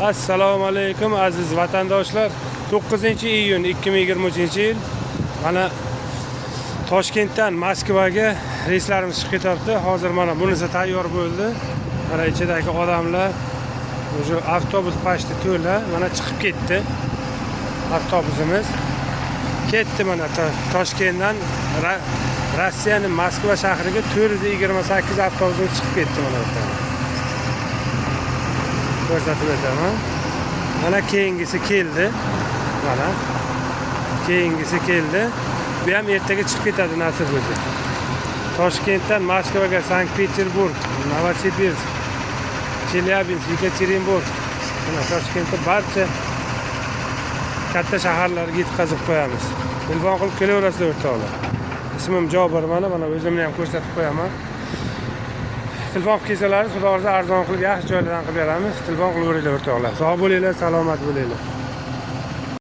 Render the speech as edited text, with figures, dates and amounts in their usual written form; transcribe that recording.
Assalomu alaykum aziz vatandoshlar. 9-iyun 2023-yil. Mana Toshkentdan Moskvaga reyslarimiz chiqib ketyapti. Hozir mana bunisi tayyor bo'ldi. Mana ichidagi odamlar o'sha avtobus pashti to'la, mana chiqib ketdi. Avtobusimiz ketdi mana Toshkentdan Rossiyaning Moskva shahriga 428 avtobus chiqib ketdi mana bu yerdan. Ko'rsatib o'taman. Mana keyingisi keldi. Mana keyingisi keldi. Bu ham ertaga chiqib ketadi nasib bo'lsa. Toshkentdan Moskvaga, Sankt-Peterburg, Novosibirsk, Chelyabinsk, Yekaterinburg, mana Toshkentda barcha katta shaharlarga yetkazib qo'yamiz. Telefon qilib kelaverasizlar o'rtoqlar. Ismim Jobir, mana o'zimni ham ko'rsatib qo'yaman. Telefon qilsalaringiz, xudo ursa arzon qilib yaxshi joylardan qilib beramiz. Telefon qilaveringlar o'rtoqlar. Sog' bo'linglar, salomat bo'linglar.